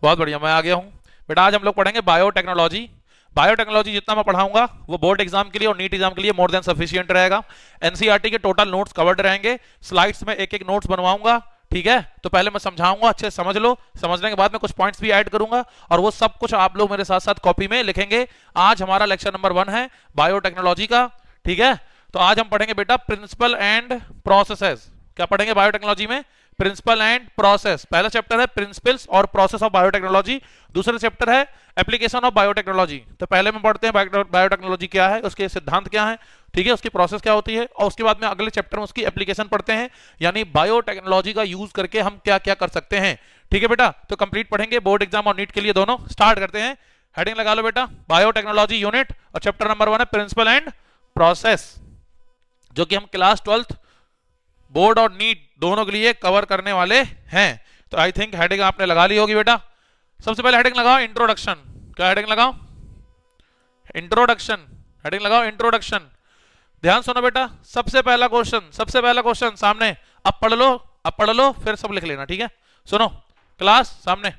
बहुत बढ़िया, मैं आ गया हूँ। बेटा आज हम लोग पढ़ेंगे बायोटेक्नोलॉजी। बायोटेक्नोलॉजी जितना मैं पढ़ाऊंगा वो बोर्ड एग्जाम के लिए और नीट एग्जाम के लिए मोर देन सफिशिएंट रहेगा। एनसीईआरटी के टोटल नोट्स कवर्ड रहेंगे, स्लाइड्स में एक एक नोट्स बनवाऊंगा, ठीक है। तो पहले मैं समझाऊंगा, अच्छे से समझ लो, समझने के बाद में कुछ पॉइंट्स भी ऐड करूंगा और वो सब कुछ आप लोग मेरे साथ साथ कॉपी में लिखेंगे। आज हमारा लेक्चर नंबर 1 है बायोटेक्नोलॉजी का, ठीक है। तो आज हम पढ़ेंगे बेटा प्रिंसिपल एंड प्रोसेसेस। क्या पढ़ेंगे बायोटेक्नोलॉजी में? Principle and process. पहला चैप्टर है प्रिंसिपल्स और प्रोसेस ऑफ बायोटेक्नोलॉजी, दूसरा चैप्टर है एप्लीकेशन ऑफ बायोटेक्नोलॉजी। तो पहले में पढ़ते हैं बायोटेक्नोलॉजी क्या है, उसके सिद्धांत क्या है, ठीक है, उसकी प्रोसेस क्या होती है, और उसके बाद में अगले चैप्टर में उसकी एप्लीकेशन पढ़ते हैं, यानी बायोटेक्नोलॉजी का यूज करके हम क्या क्या कर सकते हैं, ठीक है बेटा। तो कंप्लीट पढ़ेंगे बोर्ड एग्जाम और नीट के लिए दोनों। स्टार्ट करते हैं, हेडिंग लगा लो बेटा, बायोटेक्नोलॉजी यूनिट, और चैप्टर नंबर 1 है प्रिंसिपल एंड प्रोसेस, जो कि हम क्लास 12th बोर्ड और नीट दोनों के लिए कवर करने वाले हैं। तो आई थिंक हेडिंग आपने लगा ली होगी बेटा। सबसे पहले हेडिंग लगाओ इंट्रोडक्शन। क्या हेडिंग लगाओ? इंट्रोडक्शन। हेडिंग लगाओ इंट्रोडक्शन। ध्यान सुनो बेटा, सबसे पहला क्वेश्चन सामने। अब पढ़ लो फिर सब लिख लेना, ठीक है। सुनो क्लास सामने,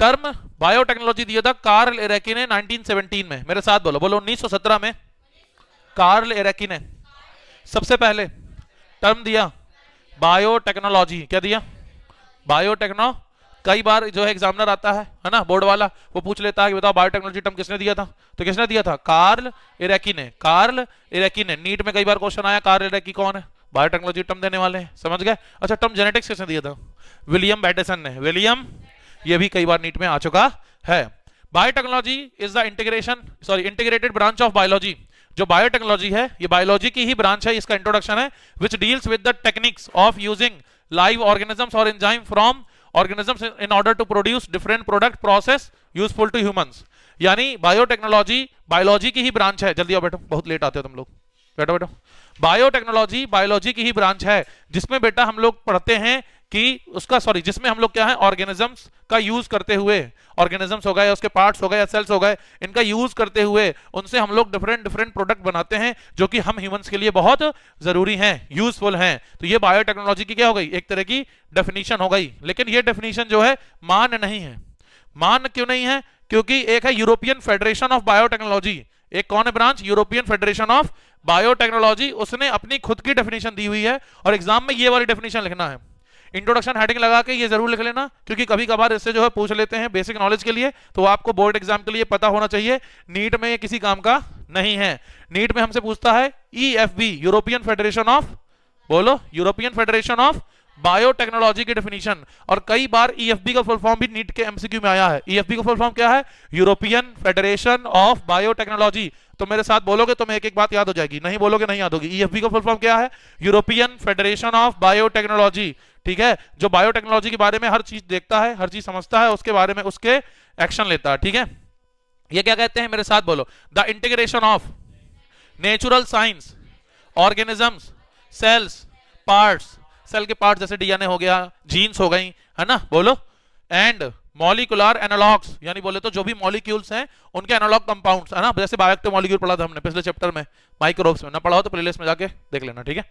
टर्म बायोटेक्नोलॉजी दिया था कार्ल एरेकी ने 1917 में। मेरे साथ बोलो, 1917 में कार्ल एरेकी ने सबसे पहले टर्म दिया बायोटेक्नोलॉजी। क्या दिया? बायोटेक्नो। कई बार जो है एग्जामिनर आता है ना, बोर्ड वाला, वो पूछ लेता है कि बताओ बायोटेक्नोलॉजी टर्म किसने दिया था? तो किसने दिया था? कार्ल एरेकी ने। कार्ल एरेकी ने। नीट में कई बार क्वेश्चन आया कार्ल एरेकी कौन है, बायोटेक्नोलॉजी टर्म देने वाले हैं, समझ गए। अच्छा, टर्म जेनेटिक्स किसने दिया था? विलियम बैटेसन ने। विलियम, ये भी कई बार नीट में आ चुका है। Biotechnology is the integrated branch of biology. जो बायोटेक्नोलॉजी है ये बायोलॉजी की ही ब्रांच है, इसका इंट्रोडक्शन है, which deals with the techniques of using live organisms और enzyme from organisms in order to produce different product process useful to humans. यानी बायोटेक्नोलॉजी बायोलॉजी की ही ब्रांच है। जल्दी आओ बैठो, बहुत लेट आते हो तुम लोग, बैठो बैठो। बायोटेक्नोलॉजी बायोलॉजी की ही ब्रांच है जिसमें बेटा हम लोग पढ़ते हैं कि जिसमें हम लोग क्या है, ऑर्गेनिजम्स का यूज करते हुए, ऑर्गेनिजम्स हो गए, उसके पार्ट्स हो गए या सेल्स हो गए, इनका यूज करते हुए उनसे हम लोग डिफरेंट प्रोडक्ट बनाते हैं जो कि हम ह्यूमंस के लिए बहुत जरूरी हैं, यूजफुल हैं। तो ये बायोटेक्नोलॉजी की क्या हो गई? एक तरह की डेफिनेशन हो गई। लेकिन ये डेफिनेशन जो है मान नहीं है। मान क्यों नहीं है? क्योंकि एक है यूरोपियन फेडरेशन ऑफ बायोटेक्नोलॉजी, एक कौन है branch? European Federation of biotechnology. उसने अपनी खुद की डेफिनेशन दी हुई है और एग्जाम में ये वाली डेफिनेशन लिखना है। इंट्रोडक्शन हेडिंग लगा के ये जरूर लिख लेना, क्योंकि कभी कभार इससे जो है पूछ लेते हैं बेसिक नॉलेज के लिए, तो आपको बोर्ड एग्जाम के लिए पता होना चाहिए। नीट में ये किसी काम का नहीं है। नीट में हमसे पूछता है ईएफबी, यूरोपियन फेडरेशन ऑफ, बोलो, यूरोपियन फेडरेशन ऑफ बायोटेक्नोलॉजी की डेफिनेशन। और कई बार ईएफबी का फुल फॉर्म भी नीट के एमसीक्यू में आया है। ईएफबी का फुल फॉर्म क्या है? European Federation of biotechnology. तो मेरे साथ बोलोगे तो मैं एक एक बात याद हो जाएगी, नहीं बोलोगे नहीं याद होगी। ईएफबी का फुल फॉर्म क्या है? यूरोपियन फेडरेशन ऑफ बायोटेक्नोलॉजी, ठीक है। जो बायोटेक्नोलॉजी के बारे में हर चीज देखता है, हर चीज समझता है, उसके बारे में उसके एक्शन लेता है, ठीक है। ये क्या कहते हैं? मेरे साथ बोलो, the integration of natural science, organisms, cells, parts, cell के पार्ट जैसे डीएनए हो गया, जीन्स हो गई, है ना, बोलो, एंड मॉलिक्यूलर एनालॉग्स, यानी बोले तो जो भी मॉलिक्यूल्स हैं उनके एनालॉग कंपाउंड्स, है ना, जैसे बायोएक्टिव मॉलिक्यूल पढ़ा था हमने पिछले चैप्टर में, माइक्रोब्स में। ना पढ़ा हो तो प्लेलिस्ट में जाके देख लेना, ठीक है।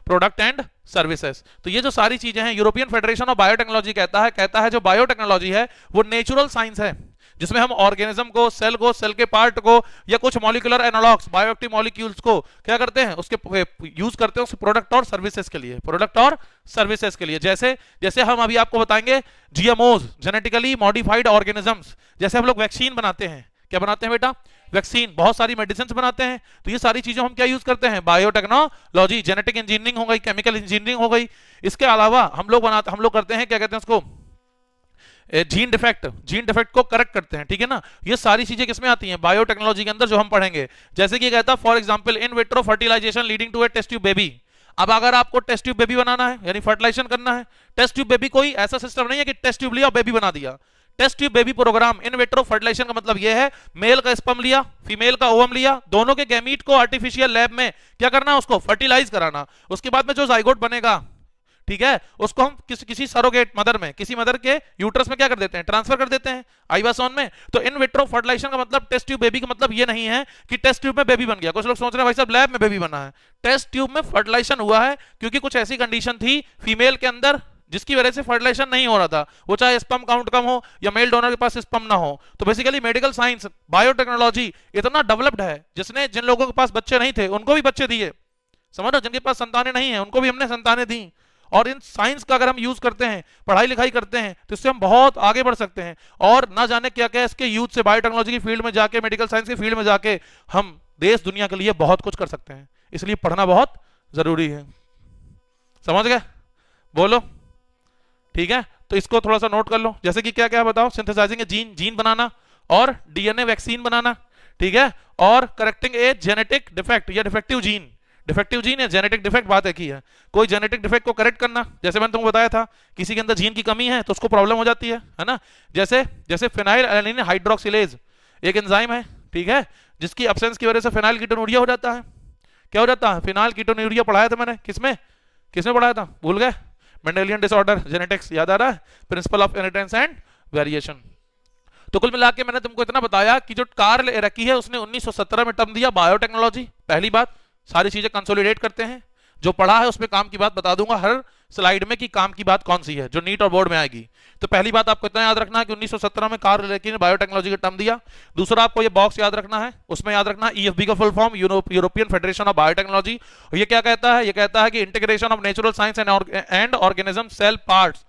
Product and services. तो ये जो सारी चीजें हैं, यूरोपियन फेडरेशन ऑफ बायोटेक्नोलॉजी कहता है जो बायोटेक्नोलॉजी है वो नेचुरल साइंस है, जिसमें हम ऑर्गेनिज्म को, सेल के पार्ट को, या कुछ मॉलिक्यूलर एनालॉग्स, बायोएक्टिव मॉलिक्यूल्स को क्या करते हैं, उसके यूज करते हैं उस प्रोडक्ट और सर्विसेज के लिए, प्रोडक्ट और सर्विसेज के लिए। जैसे हम अभी आपको बताएंगे जीएमओज, जेनेटिकली मॉडिफाइड ऑर्गेनिजम्स। जैसे हम लोग वैक्सीन बनाते हैं, क्या बनाते हैं बेटा? वैक्सीन। बहुत सारी मेडिसिन बनाते हैं, तो ये सारी चीजें हम क्या यूज करते हैं? बायोटेक्नोलॉजी। जेनेटिक इंजीनियरिंग हो गई, केमिकल इंजीनियरिंग हो गई। इसके अलावा हम लोग करते हैं, क्या कहते हैं उसको, जीन डिफेक्ट को करेक्ट करते हैं, ठीक है ना। ये सारी चीजें किसमें आती हैं? बायोटेक्नोलॉजी के अंदर, जो हम पढ़ेंगे। जैसे कि कहता है for example in vitro fertilisation leading to a test tube baby. अब अगर आपको टेस्ट ट्यूब बेबी बनाना है, यानी फर्टिलाइजेशन करना है, टेस्ट ट्यूब बेबी कोई ऐसा सिस्टम नहीं है कि टेस्ट ट्यूब लिया बेबी बना दिया। Test tube baby programme, in vitro fertilisation का मतलब यह है मेल का स्पर्म लिया, फीमेल का ओवम लिया, दोनों के गैमीट को आर्टिफिशियल लैब में क्या करना है? उसको फर्टिलाइज कराना। उसके बाद में जो जाइगोट बनेगा, ठीक है, उसको हम किसी सरोगेट मदर में, किसी मदर के यूट्रस में क्या कर देते हैं? ट्रांसफर कर देते हैं आइवासोन में। तो इन विट्रो फर्टिलाइजेशन का मतलब टेस्ट ट्यूब बेबी का मतलब ये नहीं है कि टेस्ट ट्यूब में बेबी बन गया। कुछ लोग सोच रहे हैं भाई साहब लैब में बेबी बना है। टेस्ट ट्यूब में फर्टिलाइजेशन हुआ है क्योंकि कुछ ऐसी कंडीशन थी फीमेल के अंदर जिसकी वजह से फर्टिलाइजेशन नहीं हो रहा था, वो चाहे स्पर्म काउंट कम हो या मेल डोनर के पास स्पर्म ना हो। तो बेसिकली मेडिकल साइंस, बायोटेक्नोलॉजी इतना डेवलप्ड है, जिसने जिन लोगों के पास बच्चे नहीं थे उनको भी बच्चे दिए, समझ लो, जिनके पास संतानें नहीं है उनको भी हमने संतानें दी। और इन साइंस का अगर हम यूज करते हैं, पढ़ाई लिखाई करते हैं, तो इससे हम बहुत आगे बढ़ सकते हैं। और ना जाने क्या क्या इसके यूज से बायोटेक्नोलॉजी की फील्ड में जाके, मेडिकल साइंस की फील्ड में जाके हम देश दुनिया के लिए बहुत कुछ कर सकते हैं। इसलिए पढ़ना बहुत जरूरी है, समझ गए? बोलो, ठीक है? तो इसको थोड़ा सा नोट कर लो। जैसे कि क्या क्या बताओ, सिंथेसाइजिंग जीन, जीन बनाना और डीएनए वैक्सीन बनाना, ठीक है? और करेक्टिंग ए जेनेटिक डिफेक्ट या डिफेक्टिव जीन, डिफेक्टिव जीन है जेनेटिक डिफेक्ट, बात एक ही है। कोई जेनेटिक डिफेक्ट को करेक्ट करना, जैसे मैंने तुमको बताया था, किसी के अंदर जीन की कमी है तो उसको प्रॉब्लम हो जाती है ना? जैसे जैसे फिनाइल एलानिन हाइड्रोक्सिलेज एक एंजाइम है, ठीक है, जिसकी एब्सेंस की वजह से फिनाइल कीटोन्यूरिया हो जाता है। क्या हो जाता है? फिनाइल कीटोन्यूरिया पढ़ाया था मैंने, किसमें किसमें पढ़ाया था, भूल गए? मेंडेलियन डिसऑर्डर जेनेटिक्स, याद आ रहा है? Principle of inheritance and variation. तो कुल मिला के मैंने तुमको इतना बताया कि जो कार्ल एरकी है उसने 1917 में टर्म दिया बायोटेक्नोलॉजी। पहली बात, सारी चीजें कंसोलिडेट करते हैं, जो पढ़ा है उसमें काम की बात बता दूंगा हर स्लाइड में कि काम की बात कौन सी है जो नीट और बोर्ड में आएगी। तो पहली बात आपको इतना याद रखना है कि 1917 में कार्ल एरकी ने बायोटेक्नोलॉजी का टर्म दिया। दूसरा, आपको ये बॉक्स याद रखना है, उसमें याद रखना ईएफबी का full form European Federation of Biotechnology. और ये क्या कहता है? ये कहता है कि integration of natural science and organism cell parts.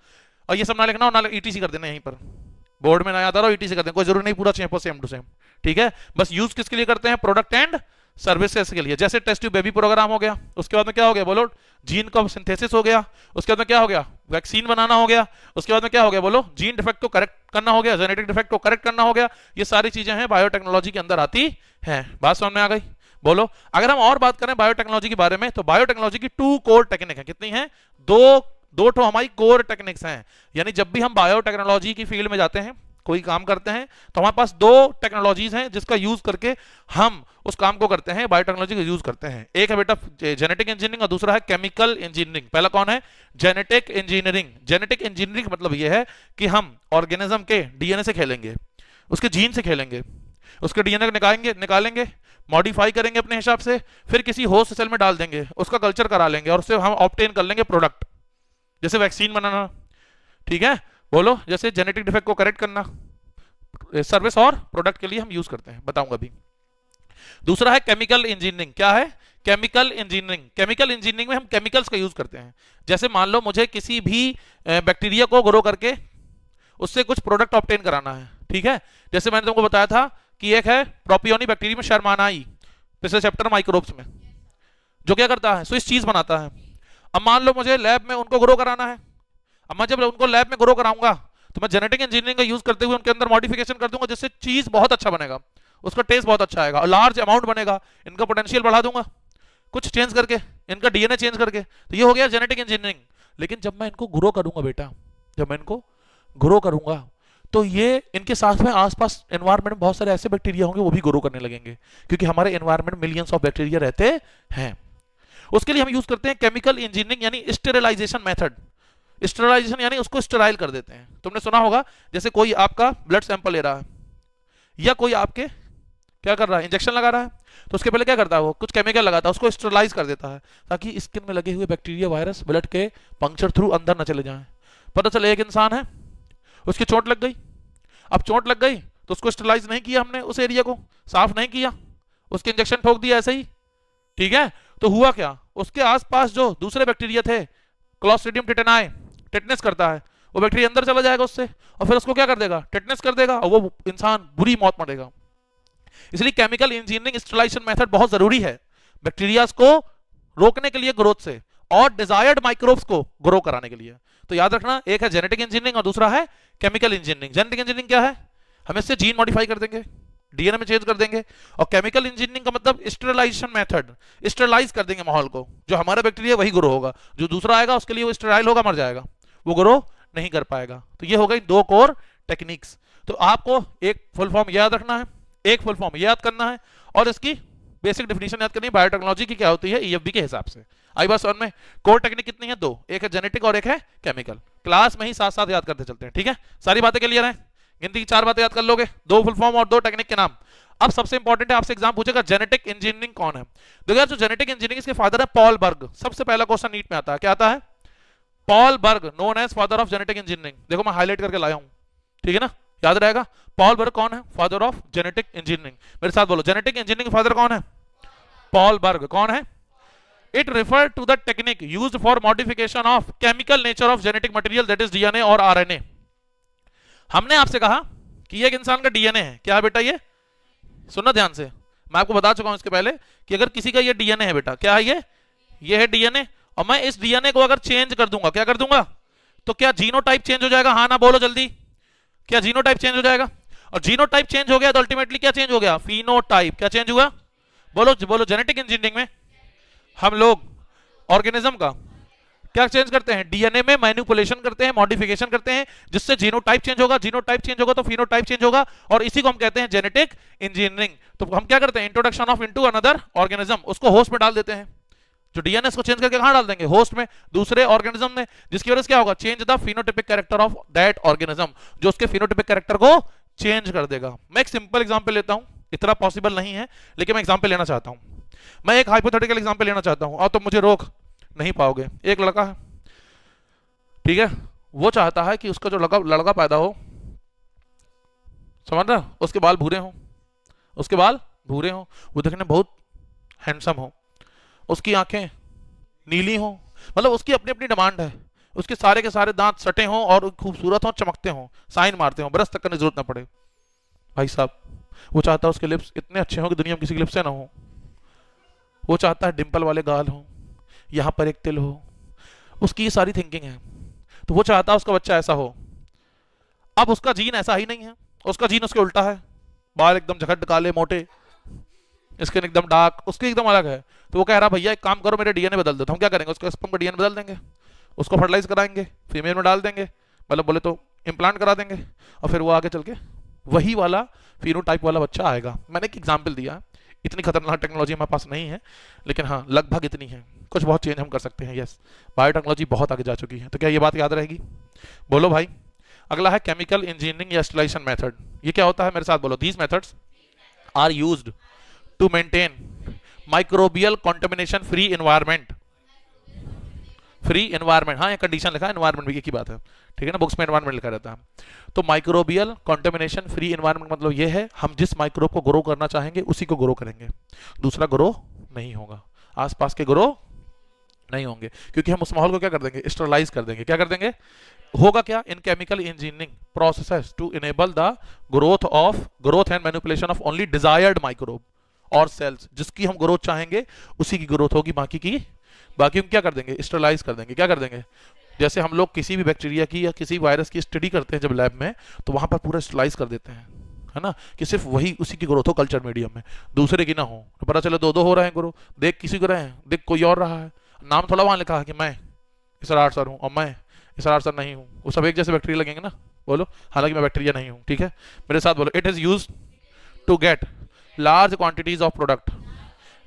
और ये सब ना लिखना, और ना ईटीसी कर देना, यहीं पर बोर्ड में ना याद आ रहा हो ईटीसी कर देना, कोई जरूरी नहीं पूरा सेम टू सेम, ठीक है? बस यूज किसके लिए करते हैं? प्रोडक्ट एंड सर्विसेज के लिए। जैसे टेस्ट ट्यूब बेबी प्रोग्राम हो गया, उसके बाद में क्या हो गया बोलो? जीन का सिंथेसिस हो गया, उसके बाद में क्या हो गया? वैक्सीन बनाना हो गया, उसके बाद में क्या हो गया बोलो? जीन डिफेक्ट को करेक्ट करना हो गया, जेनेटिक डिफेक्ट को करेक्ट करना हो गया। ये सारी चीजें हैं बायोटेक्नोलॉजी के अंदर आती हैं। बात समझ में आ गई? बोलो। अगर हम और बात करें बायोटेक्नोलॉजी के बारे में, तो बायोटेक्नोलॉजी की 2 कोर टेक्निक है। कितनी है? दो ठो हमारी कोर टेक्निक्स हैं। यानी जब भी हम बायोटेक्नोलॉजी की फील्ड में जाते हैं, कोई काम करते हैं, तो हमारे पास 2 टेक्नोलॉजीज हैं जिसका यूज करके हम उस काम को करते हैं, बायोटेक्नोलॉजी का यूज करते हैं। एक है बेटा जेनेटिक इंजीनियरिंग और दूसरा है केमिकल इंजीनियरिंग। पहला कौन है? Genetic engineering. जेनेटिक इंजीनियरिंग का मतलब यह है कि हम ऑर्गेनिज्म के डीएनए से खेलेंगे, उसके जीन से खेलेंगे, उसके डीएनए को निकालेंगे, मॉडिफाई करेंगे अपने हिसाब से, फिर किसी होस्ट सेल में डाल देंगे, उसका कल्चर करा लेंगे और उससे हम ऑब्टेन कर लेंगे प्रोडक्ट। जैसे वैक्सीन बनाना, ठीक है? बोलो। जैसे जेनेटिक डिफेक्ट को करेक्ट करना, सर्विस और प्रोडक्ट के लिए हम यूज करते हैं, बताऊंगा अभी। दूसरा है केमिकल इंजीनियरिंग। क्या है? Chemical engineering. केमिकल इंजीनियरिंग में हम केमिकल्स का यूज करते हैं। जैसे मान लो मुझे किसी भी बैक्टीरिया को ग्रो करके उससे कुछ प्रोडक्ट ऑब्टेन कराना है, ठीक है? जैसे मैंने तुमको बताया था कि एक है प्रोपियोनी बैक्टीरियम शर्मानाई पिछले चैप्टर माइक्रोब्स में, जो क्या करता है? स्विस चीज बनाता है। अब मान लो मुझे लैब में उनको ग्रो कराना है। अब मैं जब उनको लैब में ग्रो कराऊंगा तो मैं जेनेटिक इंजीनियरिंग का यूज करते हुए उनके अंदर मॉडिफिकेशन कर दूंगा, जिससे चीज बहुत अच्छा बनेगा, उसका टेस्ट बहुत अच्छा आएगा और लार्ज अमाउंट बनेगा। इनका पोटेंशियल बढ़ा दूंगा कुछ चेंज करके, इनका डीएनए चेंज करके। तो ये हो गया जेनेटिक इंजीनियरिंग। लेकिन जब मैं इनको ग्रो करूंगा बेटा, जब मैं इनको ग्रो करूंगा तो ये इनके साथ में आसपास एनवायरनमेंट में बहुत सारे ऐसे बैक्टीरिया होंगे, वो भी ग्रो करने लगेंगे, क्योंकि हमारे एनवायरनमेंट में मिलियंस ऑफ बैक्टीरिया रहते हैं। उसके लिए हम यूज करते हैं केमिकल इंजीनियरिंग, यानी स्टेरिलाइजेशन मेथड। स्टेरिलाइजेशन यानी उसको स्टेराइल कर देते हैं। तुमने सुना होगा, जैसे कोई आपका ब्लड सैंपल ले रहा है या कोई आपके क्या कर रहा है, इंजेक्शन लगा रहा है, तो उसके पहले क्या करता है? वो कुछ केमिकल लगाता है, उसको स्टेरिलाइज कर देता है, ताकि स्किन में लगे हुए बैक्टीरिया वायरस ब्लड के पंक्चर थ्रू अंदर न चले जाएं। पता चले एक इंसान है, उसकी चोट लग गई। अब चोट लग गई तो उसको स्टेरिलाइज नहीं किया हमने, उस एरिया को साफ नहीं किया, उसके इंजेक्शन ठोक दिया ऐसे ही, ठीक है? तो हुआ क्या? उसके आसपास जो दूसरे बैक्टीरिया थे, क्लॉस्ट्रिडियम टेटेनाई, टेटनेस करता है, वो बैक्टीरिया अंदर चला जाएगा उससे, और फिर उसको क्या कर देगा? टेटनेस कर देगा, और वो इंसान बुरी मौत मरेगा। इसलिए केमिकल इंजीनियरिंग स्टेरिलाइजेशन मेथड बहुत जरूरी है बैक्टीरिया को रोकने के लिए ग्रोथ से, और डिजायर्ड माइक्रोब्स को ग्रो कराने के लिए। तो याद रखना, एक है जेनेटिक इंजीनियरिंग और दूसरा है केमिकल इंजीनियरिंग। जेनेटिक इंजीनियरिंग क्या है? हम इससे जीन मॉडिफाई कर देंगे, डीएनए में चेंज कर देंगे। और केमिकल इंजीनियरिंग का मतलब स्टेरिलाइजेशन मेथड, स्टेरिलाइज कर देंगे माहौल को, जो हमारा बैक्टीरिया वही ग्रो होगा, जो दूसरा आएगा उसके लिए वो स्टेराइल होगा, मर जाएगा, वो ग्रो नहीं कर पाएगा। तो ये हो गई 2 कोर टेक्निक्स। तो आपको एक फुल फॉर्म याद रखना है, एक फुल फॉर्म याद करना है, और इसकी बेसिक डेफिनेशन याद करनी है बायोटेक्नोलॉजी की क्या होती है ईएफबी के हिसाब से। आई बात समझ में? कोर टेक्निक कितनी है? 2, एक है जेनेटिक और एक है केमिकल। क्लास में ही साथ साथ याद करते चलते हैं, ठीक है? सारी बातें क्लियर हैं? गिनती की 4 बातें याद कर लोगे, 2 फुल फॉर्म और 2 टेक्निक के नाम। अब सबसे इंपॉर्टेंट है, आपसे एग्जाम पूछेगा जेनेटिक इंजीनियरिंग कौन है। देखो यार, जो जेनेटिक इंजीनियरिंग इसके फादर है पॉल बर्ग। सबसे पहला क्वेश्चन नीट में आता है, क्या आता है? Paul Berg known as father of genetic engineering, देखो मैं हाईलाइट करके लाया हूं, ठीक है ना, याद रहेगा। पॉल बर्ग कौन है? Father of genetic engineering. मेरे साथ बोलो, जेनेटिक इंजीनियरिंग फादर कौन है? Paul Berg. कौन है? It refer to the technique used for modification of chemical nature of genetic material that is DNA और आरएनए। हमने आपसे कहा कि ये एक इंसान का डीएनए है, क्या है बेटा ये? सुनना ध्यान से, मैं आपको बता चुका हूं इसके पहले कि अगर किसी का ये डीएनए है बेटा, क्या है ये है डीएनए, और मैं इस डीएनए को अगर चेंज कर दूंगा, क्या कर दूंगा, तो क्या जीनोटाइप चेंज हो जाएगा? हाँ ना बोलो जल्दी, क्या जीनोटाइप चेंज हो जाएगा? और जीनोटाइप चेंज हो गया तो अल्टीमेटली क्या चेंज हो गया? फिनोटाइप। क्या चेंज हुआ? बोलो बोलो। जेनेटिक इंजीनियरिंग में हम लोग ऑर्गेनिज्म का क्या चेंज करते हैं? डीएनए में मैनिपुलेशन करते हैं, मॉडिफिकेशन करते हैं, जिससे जीनोटाइप चेंज होगा, जीनोटाइप चेंज होगा तो फिनोटाइप चेंज होगा, और इसी को हम कहते हैं जेनेटिक इंजीनियरिंग। तो हम क्या करते हैं? Introduction of into another organism, उसको होस्ट में डाल देते हैं। जो डीएनए को चेंज करके कहां डाल देंगे? होस्ट में, दूसरे ऑर्गेनिज्म में, जिसकी वजह से क्या होगा? Change the phenotypic character of that organism, जो उसके फिनोटाइपिक कैरेक्टर को चेंज कर देगा। मैं एक सिंपल एग्जांपल लेता हूं, इतना पॉसिबल नहीं है लेकिन मैं एग्जांपल लेना चाहता हूं। मैं एक हाइपोथेटिकल एग्जांपल लेना चाहता हूं, और तुम मुझे रोक नहीं पाओगे। एक लड़का है, ठीक है, वो चाहता है कि उसका जो लड़का पैदा हो, समझ रहा, उसके बाल भूरे हों, उसके बाल भूरे हों, वो देखने बहुत हैंडसम हो, उसकी आंखें नीली हों, मतलब उसकी अपनी अपनी डिमांड है, उसके सारे के सारे दांत सटे हों और खूबसूरत हों, चमकते हों, साइन मारते हों, ब्रश तक करने की जरूरत ना पड़े। भाई साहब, वो चाहता है उसके लिप्स इतने अच्छे हों कि दुनिया में किसी के लिप्स से ना हो। वो चाहता है डिंपल वाले गाल हो, यहां पर एक तिल हो, उसकी ये सारी थिंकिंग है। तो वो चाहता है उसका बच्चा ऐसा हो। अब उसका जीन ऐसा ही नहीं है, उसका जीन उसके उल्टा है, बाल एकदम झकट काले मोटे, स्किन एकदम डार्क, उसके एकदम अलग है। तो वो कह रहा भैया एक काम करो, मेरे डीएनए बदल दो। तो हम क्या करेंगे? उसका स्पर्म का डीएनए बदल देंगे, उसको फर्टिलाइज कराएंगे, फीमेल में डाल देंगे, मतलब बोले तो इम्प्लांट करा देंगे, और फिर वो आगे चल के वही वाला फिनोटाइप वाला बच्चा आएगा। मैंने एक एग्जाम्पल दिया, इतनी खतरनाक टेक्नोलॉजी हमारे पास नहीं है, लेकिन हाँ लगभग इतनी है, कुछ बहुत चेंज हम कर सकते हैं। यस, बायोटेक्नोलॉजी बहुत आगे जा चुकी है। तो क्या ये बात याद रहेगी? बोलो भाई। अगला है केमिकल इंजीनियरिंग या स्टरलाइजेशन मेथड। ये क्या होता है? मेरे साथ बोलो, these methods are used to maintain microbial contamination free environment. Free environment, हाँ ये कंडीशन लिखा है, एनवायरनमेंट भी एक ही बात है, ठीक है ना, बुक्स में एनवायरनमेंट लिखा रहता है। तो माइक्रोबियल कॉन्टेमिनेशन फ्री एनवायरनमेंट मतलब ये है, हम जिस माइक्रोब को ग्रो करना चाहेंगे उसी को ग्रो करेंगे, दूसरा ग्रो नहीं होगा, आसपास के ग्रो नहीं होंगे, क्योंकि हम उस माहौल को क्या कर देंगे? स्टरलाइज कर देंगे। क्या कर देंगे? होगा क्या? In chemical engineering processes to enable the growth and manipulation of only desired microbe और सेल्स, जिसकी हम ग्रोथ चाहेंगे उसी की ग्रोथ होगी, बाकी हम क्या कर देंगे? स्टरलाइज कर देंगे। क्या कर देंगे? जैसे हम लोग किसी भी बैक्टीरिया की या किसी वायरस की स्टडी करते हैं जब लैब में, तो वहां पर पूरा स्टरलाइज कर देते हैं, है ना, कि सिर्फ वही उसी की ग्रोथ हो कल्चर मीडियम में, दूसरे की ना हो। तो पता चले दो हो रहे हैं ग्रो, देख किसी को रहे हैं, देख कोई और रहा है, नाम थोड़ा वहां लिखा है कि मैं इसरार सर हूं और मैं इसरार सर नहीं हूं, वो सब एक जैसे बैक्टीरिया लगेंगे ना। बोलो, हालांकि मैं बैक्टीरिया नहीं हूं, ठीक है। मेरे साथ बोलो, it is use to get large quantities of product,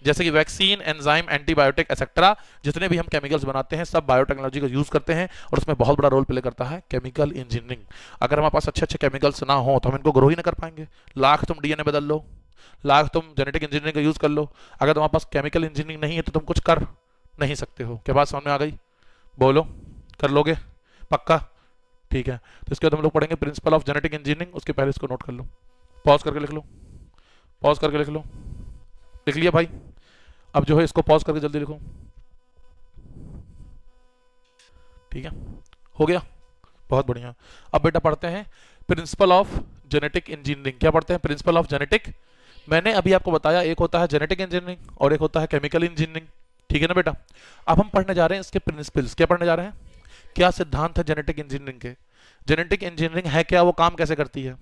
जैसे कि वैक्सीन, एंजाइम, एंटीबायोटिक एक्सेट्रा, जितने भी हम केमिकल्स बनाते हैं सब बायोटेक्नोलॉजी का यूज करते हैं, और उसमें बहुत बड़ा रोल प्ले करता है केमिकल इंजीनियरिंग। अगर हमारे पास अच्छे अच्छे केमिकल्स ना हो तो हम इनको ग्रो ही ना कर पाएंगे। लाख तुम डीएनए बदल लो, लाख तुम जेनेटिक इंजीनियरिंग का यूज कर लो, अगर तुम्हारे पास केमिकल इंजीनियरिंग नहीं है तो तुम कुछ कर नहीं सकते हो। क्या बात समझ में आ गई? बोलो, कर लोगे पक्का? ठीक है। तो इसके बाद हम लोग पढ़ेंगे प्रिंसिपल ऑफ जेनेटिक इंजीनियरिंग, उसके पहले इसको नोट कर लो, पॉज करके लिख लो, पॉज करके लिख लो। लिख लिया भाई? अब जो है इसको पॉज करके जल्दी लिखो, ठीक है, हो गया, बहुत बढ़िया। अब बेटा पढ़ते हैं प्रिंसिपल ऑफ जेनेटिक इंजीनियरिंग। क्या पढ़ते हैं? Principle of genetic. मैंने अभी आपको बताया एक होता है जेनेटिक इंजीनियरिंग और एक होता है केमिकल इंजीनियरिंग, ठीक है ना बेटा। अब हम पढ़ने जा रहे हैं इसके प्रिंसिपल्स। क्या पढ़ने जा रहे हैं? क्या सिद्धांत है जेनेटिक इंजीनियरिंग के, जेनेटिक इंजीनियरिंग है क्या, वो काम कैसे करती है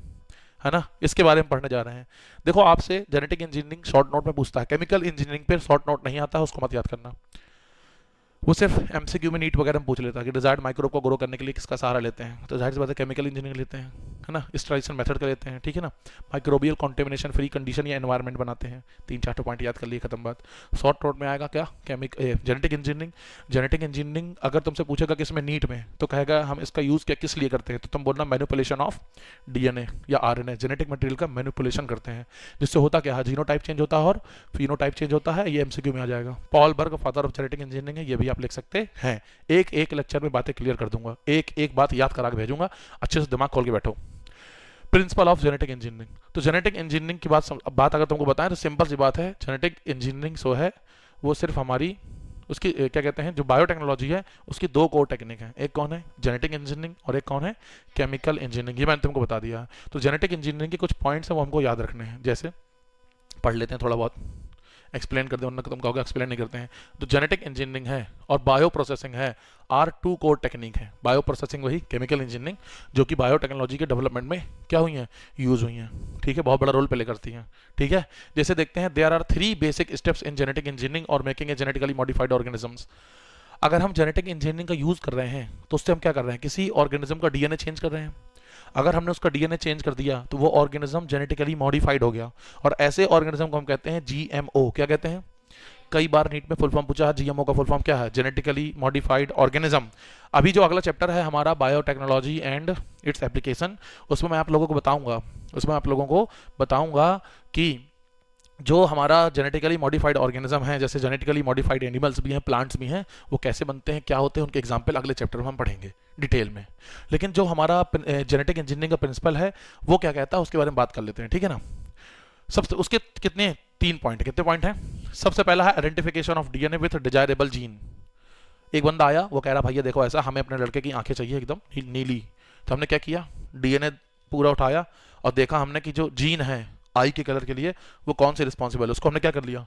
ना, इसके बारे में पढ़ने जा रहे हैं। देखो, आपसे जेनेटिक इंजीनियरिंग शॉर्ट नोट में पूछता है, केमिकल इंजीनियरिंग पे शॉर्ट नोट नहीं आता है, उसको मत याद करना। वो सिर्फ एमसीक्यू में नीट वगैरह में पूछ लेता है कि डिजायर्ड माइक्रोब को ग्रो करने के लिए किसका सहारा लेते हैं, तो जाहिर सी बात है केमिकल इंजीनियरिंग लेते हैं, है ना, इस ट्रांजिशन मेथड का लेते हैं, ठीक है ना। माइक्रोबियल कॉन्टेमिनेशन फ्री कंडीशन या एनवायरनमेंट बनाते हैं। 3-4 पॉइंट याद कर लिए, खत्म बात। शॉर्ट नोट में आएगा क्या, जेनेटिक इंजीनियरिंग। जेनेटिक इंजीनियरिंग अगर तुमसे पूछेगा किसमें नीट में, तो कहेगा हम इसका यूज़ क्या किस लिए करते हैं, तो तुम बोलना मैनिपुलेशन ऑफ डीएनए या आरएनए, जेनेटिक मटेरियल का मैनिपुलेशन करते हैं, जिससे होता क्या है, जीनोटाइप चेंज होता है और फिनोटाइप चेंज होता है। ये एमसीक्यू में आ जाएगा। Paul Berg father of genetic engineering है, ये भी आप लिख सकते हैं। एक एक लेक्चर में बातें क्लियर कर दूंगा, एक एक बात याद करा के भेजूंगा, अच्छे से दिमाग खोल के बैठो। प्रिंसिपल ऑफ जेनेटिक इंजीनियरिंग, तो जेनेटिक इंजीनियरिंग की बात अगर तुमको बताएं तो सिंपल सी बात है, जेनेटिक इंजीनियरिंग सो है वो सिर्फ हमारी उसकी क्या कहते हैं, जो बायोटेक्नोलॉजी है उसकी 2 कोर टेक्निक है। एक कौन है, जेनेटिक इंजीनियरिंग, और एक कौन है, केमिकल इंजीनियरिंग। ये मैंने तुमको बता दिया। तो जेनेटिक इंजीनियरिंग के कुछ पॉइंट्स हैं वो हमको याद रखने हैं, जैसे पढ़ लेते हैं थोड़ा बहुत, एक्सप्लेन कर दे, वरना तुम कहोगे एक्सप्लेन नहीं करते हैं। तो जेनेटिक इंजीनियरिंग है और बायो प्रोसेसिंग है, आर 2 कोर टेक्निक है। बायो प्रोसेसिंग वही केमिकल इंजीनियरिंग, जो कि बायोटेक्नोलॉजी के डेवलपमेंट में क्या हुई हैं, यूज हुई हैं, ठीक है, बहुत बड़ा रोल प्ले करती हैं, ठीक है। जैसे देखते हैं, there are 3 basic steps in genetic engineering और making a genetically modified organisms. अगर हम जेनेटिक इंजीनियरिंग का यूज कर रहे हैं तो उससे हम क्या कर रहे हैं, किसी ऑर्गेनिज्म का डीएनए चेंज कर रहे हैं। अगर हमने उसका डीएनए चेंज कर दिया तो वो ऑर्गेनिज्म जेनेटिकली मॉडिफाइड हो गया, और ऐसे ऑर्गेनिज्म को हम कहते हैं जीएमओ। क्या कहते हैं, कई बार नीट में फुल फॉर्म पूछा है, जीएमओ का फुल फॉर्म क्या है, जेनेटिकली मॉडिफाइड ऑर्गेनिज्म। अभी जो अगला चैप्टर है हमारा बायोटेक्नोलॉजी एंड इट्स एप्लीकेशन, उसमें मैं आप लोगों को बताऊंगा कि जो हमारा जेनेटिकली मॉडिफाइड ऑर्गेनिज्म है, जैसे जेनेटिकली मॉडिफाइड एनिमल्स भी हैं, प्लांट्स भी हैं, वो कैसे बनते हैं, क्या होते हैं, उनके एग्जाम्पल अगले चैप्टर में हम पढ़ेंगे डिटेल में। लेकिन जो हमारा जेनेटिक इंजीनियरिंग का प्रिंसिपल है वो क्या कहता है उसके बारे में बात कर लेते हैं, ठीक है ना। सबसे उसके कितने 3 पॉइंट, कितने पॉइंट हैं। सबसे पहला है identification of DNA with desirable gene. एक बंदा आया, वो कह रहा भैया देखो ऐसा, हमें अपने लड़के की आंखें चाहिए एकदम नीली। तो हमने क्या किया, डीएनए पूरा उठाया और देखा हमने कि जो जीन है आई के कलर के लिए वो कौन से रिस्पॉन्सिबल है, उसको हमने क्या कर लिया,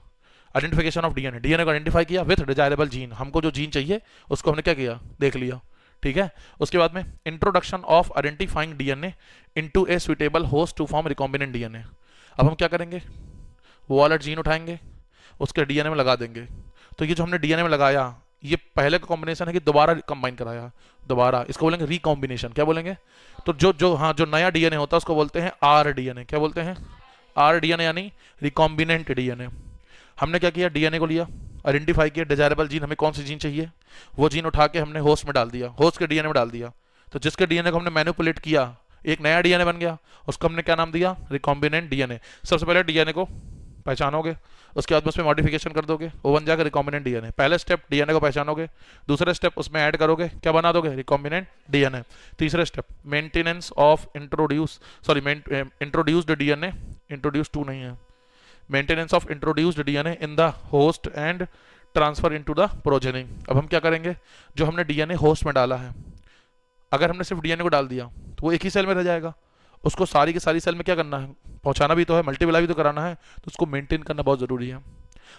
आइडेंटिफिकेशन ऑफ डीएनए, डीएनए को आइडेंटिफाई किया विथ डिजायरेबल जीन। हमको जो जीन चाहिए उसको हमने क्या किया, देख लिया, ठीक है। उसके बाद में introduction of identifying DNA into a suitable host to form recombinant DNA. अब हम क्या करेंगे, वो वाला जीन उठाएंगे, उसके डीएनए में लगा देंगे। तो ये जो हमने डीएनए में लगाया, ये पहले का कॉम्बिनेशन है कि दोबारा कंबाइन कराया, दोबारा, इसको बोलेंगे रिकॉम्बिनेशन। क्या बोलेंगे, तो जो नया डीएनए होता है उसको बोलते हैं आर डीएनए। क्या बोलते हैं, आर डीएनए, यानी रिकॉम्बिनेंट डीएनए। हमने क्या किया, डीएनए को लिया, आइडेंटिफाई किया डिजायरेबल जीन, हमें कौन सी जीन चाहिए, वो जीन उठा के हमने होस्ट में डाल दिया, होस्ट के डीएनए में डाल दिया। तो जिसके डीएनए को हमने मैनिपुलेट किया, एक नया डीएनए बन गया, उसको हमने क्या नाम दिया, रिकॉम्बिनेंट डीएनए। सबसे पहले डीएनए को पहचानोगे, उसके बाद उसमें मॉडिफिकेशन कर दोगे, वो बन जाएगा रिकॉम्बिनेंट डीएनए। पहले स्टेप डीएनए को पहचानोगे, दूसरे स्टेप उसमें ऐड करोगे, क्या बना दोगे, रिकॉम्बिनेंट डीएनए। तीसरे step maintenance of introduced DNA, introduce to नहीं है, maintenance of introduced DNA in the host and transfer into the progeny. अब हम क्या करेंगे, जो हमने डीएनए होस्ट में डाला है, अगर हमने सिर्फ डीएनए को डाल दिया तो वो एक ही सेल में रह जाएगा, उसको सारी की सारी सेल में क्या करना है, पहुंचाना भी तो है, मल्टीप्लाई भी तो कराना है, तो उसको मेंटेन करना बहुत ज़रूरी है।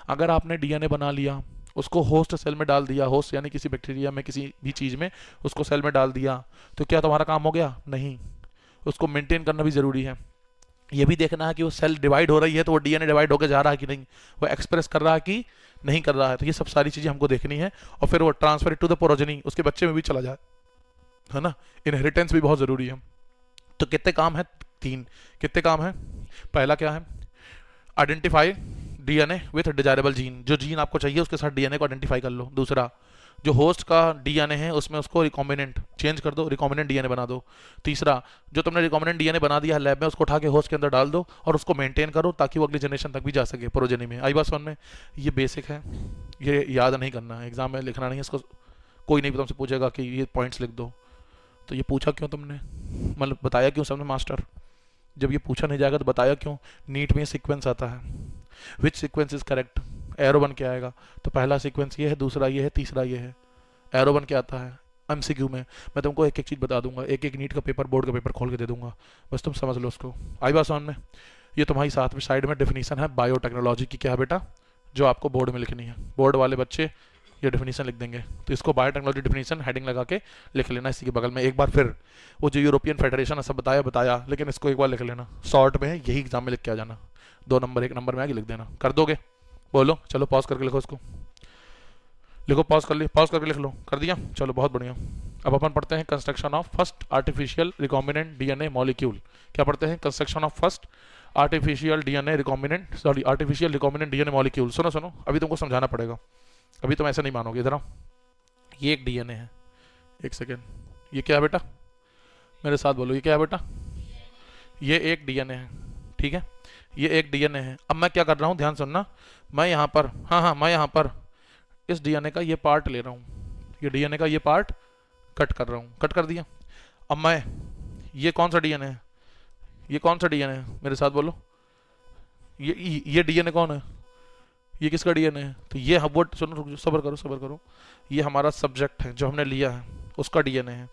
अगर आपने डीएनए बना लिया, उसको होस्ट सेल में डाल दिया, होस्ट यानी किसी बैक्टीरिया में, किसी भी चीज़ में उसको सेल में डाल दिया, तो क्या तुम्हारा काम हो गया, नहीं, उसको मेंटेन करना भी ज़रूरी है। ये भी देखना है कि वो सेल डिवाइड हो रही है तो वो डीएनए डिवाइड होकर जा रहा है कि नहीं, वो एक्सप्रेस कर रहा है कि नहीं कर रहा है। तो ये सब सारी चीज़ें हमको देखनी है, और फिर वो ट्रांसफर टू द प्रोजेनी, उसके बच्चे में भी चला जाए, है ना। इनहेरिटेंस भी बहुत ज़रूरी है। तो कितने काम है, 3। कितने काम है, पहला क्या है, identify DNA with desirable gene, जो जीन आपको चाहिए उसके साथ डीएनए को आइडेंटिफाई कर लो। दूसरा, जो होस्ट का डीएनए है उसमें उसको रिकॉम्बिनेंट चेंज कर दो, रिकॉम्बिनेंट डीएनए बना दो। तीसरा, जो तुमने रिकॉम्बिनेंट डीएनए बना दिया है लैब में, उसको उठा के होस्ट के अंदर डाल दो और उसको मेंटेन करो ताकि वो अगली जनरेशन तक भी जा सके, प्रोजेनी में। आई बात समझ में, ये बेसिक है, ये याद नहीं करना है, एग्जाम में लिखना नहीं है इसको, कोई नहीं तुमसे पूछेगा कि ये पॉइंट्स लिख दो, तो ये पूछा क्यों तुमने, मतलब बताया क्यों सबने मास्टर, जब ये पूछा नहीं जाएगा तो बताया क्यों। नीट में सीक्वेंस आता है, विच सीक्वेंस इज करेक्ट, एरो बन के आएगा, तो पहला सीक्वेंस ये है, दूसरा ये है, तीसरा ये है, एरो बन के आता है एमसीक्यू में। मैं तुमको एक एक चीज़ बता दूंगा, एक एक नीट का पेपर, बोर्ड का पेपर खोल के दे दूंगा, बस तुम समझ लो उसको। आई बात समझ में। ये तुम्हारी साथ में साइड में डेफिनेशन है बायोटेक्नोलॉजी की, क्या है बेटा, जो आपको बोर्ड में लिखनी है, बोर्ड वाले बच्चे ये डेफिनेशन लिख देंगे, तो इसको बायोटेक्नोलॉजी डेफिनेशन हेडिंग लगा के लिख लेना इसी के बगल में। एक बार फिर वो जो यूरोपियन फेडरेशन है सब बताया, लेकिन इसको एक बार लिख लेना, शॉर्ट में है, यही एग्जाम में लिख के आ जाना, 2 नंबर 1 नंबर में आगे लिख देना, कर दोगे, बोलो, चलो पॉज करके लिखो इसको। लिखो, पॉज कर ली, पॉज करके लिख लो, कर दिया, चलो बहुत बढ़िया। अब अपन पढ़ते हैं construction of first artificial recombinant DNA molecule. क्या पढ़ते हैं? Construction of first artificial DNA recombinant, sorry artificial recombinant DNA molecule. सुनो सुनो, अभी तुमको समझाना पड़ेगा, अभी तुम ऐसे नहीं मानोगे। इधर आओ, ये एक डीएनए है, एक सेकेंड, ये क्या है बेटा? मेरे साथ बोलो, ये क्या है बेटा? ये एक डीएनए है, ठीक है, ये एक डीएनए है। अब मैं क्या कर रहा हूँ, ध्यान सुनना, मैं यहाँ पर, हाँ, मैं यहाँ पर इस डीएनए का ये पार्ट ले रहा हूँ, ये डीएनए का ये पार्ट कट कर रहा हूँ, कट कर दिया। अब मैं, ये कौन सा डीएनए है? ये कौन सा डीएनए है? मेरे साथ बोलो, ये डीएनए कौन है? ये किसका डीएनए है? तो ये हम, वो सुनो, रुक जाओ, सब्र करो, सब्र करो, ये हमारा सब्जेक्ट है जो हमने लिया है, उसका डीएनए है।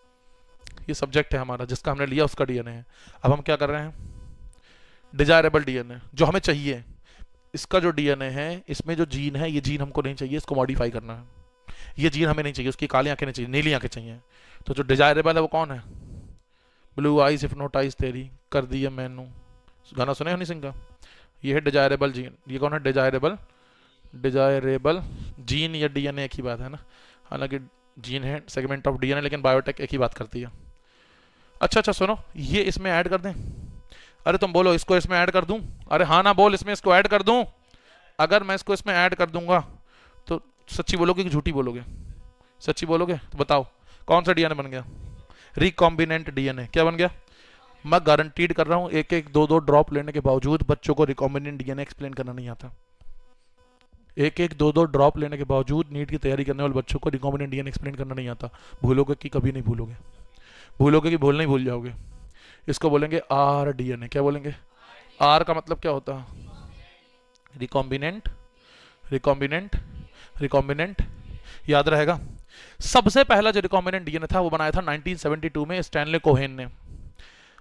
ये सब्जेक्ट है हमारा जिसका हमने लिया, उसका डीएनए है। अब हम क्या कर रहे हैं? डिजायरेबल डीएनए जो हमें चाहिए, इसका जो डीएनए है, इसमें जो जीन है, ये जीन हमको नहीं चाहिए, इसको मॉडिफाई करना है। ये जीन हमें नहीं चाहिए, उसकी काली आंखें नहीं चाहिए, नीली आंखें चाहिए। तो जो डिजायरेबल है वो कौन है? ब्लू आइज हिप्नोटाइज तेरी कर दी है मैनू, गाना सुने हनी सिंह का? ये है डिजायरेबल जीन। ये कौन है? डिजायरेबल, डिजायरेबल जीन या डीएनए एक ही बात है ना, हालांकि जीन है सेगमेंट ऑफ डीएनए, लेकिन बायोटेक एक ही बात करती है। अच्छा अच्छा सुनो, ये इसमें ऐड कर दें? अरे तुम बोलो, इसको इसमें ऐड कर दूं? अरे हाँ ना बोल, इसमें इसको ऐड कर दूं? अगर मैं इसको इसमें ऐड कर दूंगा तो सच्ची बोलोगे कि झूठी बोलोगे? सच्ची बोलोगे तो बताओ कौन सा डीएनए बन गया? Recombinant DNA. क्या बन गया? मैं गारंटीड कर रहा हूं, एक एक दो दो ड्रॉप लेने के बावजूद बच्चों को रिकॉम्बिनेंट डीएनए एक्सप्लेन करना नहीं आता। एक एक दो दो ड्रॉप लेने के बावजूद नीट की तैयारी करने वाले बच्चों को रिकॉम्बिनेंट डीएनए एक्सप्लेन करना नहीं आता। भूलोगे कि कभी नहीं भूलोगे, भूलोगे कि भूलना ही भूल जाओगे। इसको बोलेंगे आर डीएनए। क्या बोलेंगे? आर का मतलब क्या होता है? रिकॉम्बिनेंट, रिकॉम्बिनेंट, रिकॉम्बिनेंट, याद रहेगा। सबसे पहला जो रिकॉम्बिनेंट डीएनए था वो बनाया था 1972 में स्टैनले कोहेन ने।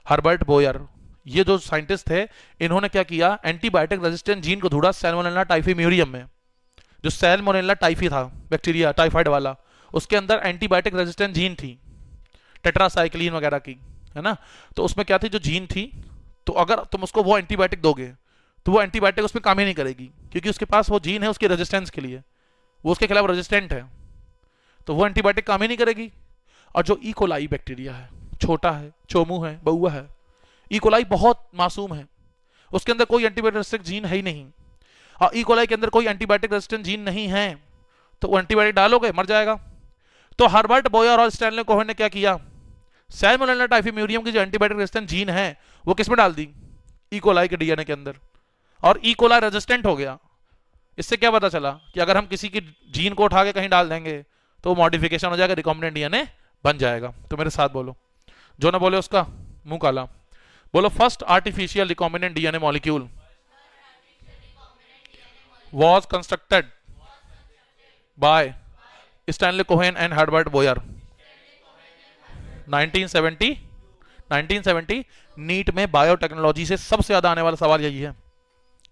हर्बर्ट बोयर, ये जो साइंटिस्ट थे, इन्होंने क्या किया, एंटीबायोटिक रेजिस्टेंट जीन को ढूंढा सैल्मोनेला टाइफी म्यूरियम में। जो सैल्मोनेला टाइफी था, बैक्टीरिया टाइफाइड वाला, उसके अंदर एंटीबायोटिक रेजिस्टेंट जीन थी, टेट्रासाइक्लिन वगैरह की, है ना। तो उसमें क्या थी, जो जीन थी, तो अगर तुम उसको वो एंटीबायोटिक दोगे तो वो एंटीबायोटिक उसमें काम ही नहीं करेगी, क्योंकि उसके पास वो जीन है उसकी रेजिस्टेंस के लिए, वो उसके खिलाफ रेजिस्टेंट है, तो वो एंटीबायोटिक काम ही नहीं करेगी। और जो इकोलाई बैक्टीरिया है, छोटा है, चोमू है, बउआ है, इकोलाई बहुत मासूम है, उसके अंदर कोई एंटीबायोटिक रेजिस्टेंट जीन है ही नहीं, और इकोलाई के अंदर कोई एंटीबायोटिक रेजिस्टेंट जीन नहीं है, तो वो एंटीबायोटिक डालोगे मर जाएगा। तो हर्बर्ट बोयर और स्टैनले कोहेन ने क्या किया, सैल्मोनेला टाइफी म्यूरियम की जो एंटीबायोटिक रेजिस्टेंट जीन है वो किसमें डाल दी? इकोलाई के डीएनए के अंदर, और इकोलाई रेजिस्टेंट हो गया। इससे क्या पता चला कि अगर हम किसी की जीन को उठा के कहीं डाल देंगे तो मॉडिफिकेशन हो जाएगा, रिकॉम्बिनेंट डीएनए बन जाएगा। तो मेरे साथ बोलो, जो ना बोले उसका मुंह काला। बोलो, first artificial recombinant DNA molecule was constructed by Stanley Cohen and Herbert Boyer 1970। 1970 NEET में बायोटेक्नोलॉजी से सबसे ज्यादा आने वाला सवाल यही है,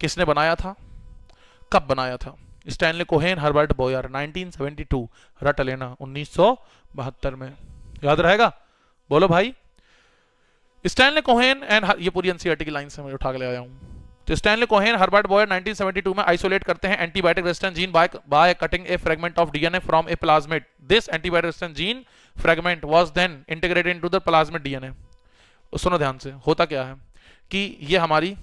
किसने बनाया था, कब बनाया था? स्टैनली कोहेन, हर्बर्ट बोयर, 1972, रट लेना, 1972 में, याद रहेगा। बोलो भाई, स्टैनली कोहेन एंड, ये पूरी एनसीईआरटी की लाइन से मैं उठा के ले आया हूं। तो स्टैनली कोहेन, हर्बर्ट बोयर 1972 में आइसोलेट करते हैं antibiotic resistant gene by cutting a fragment of DNA from a plasmid. This antibiotic resistant gene fragment was then integrated into the plasmid DNA. सुनो ध्यान से, होता क्या है कि ये हमारी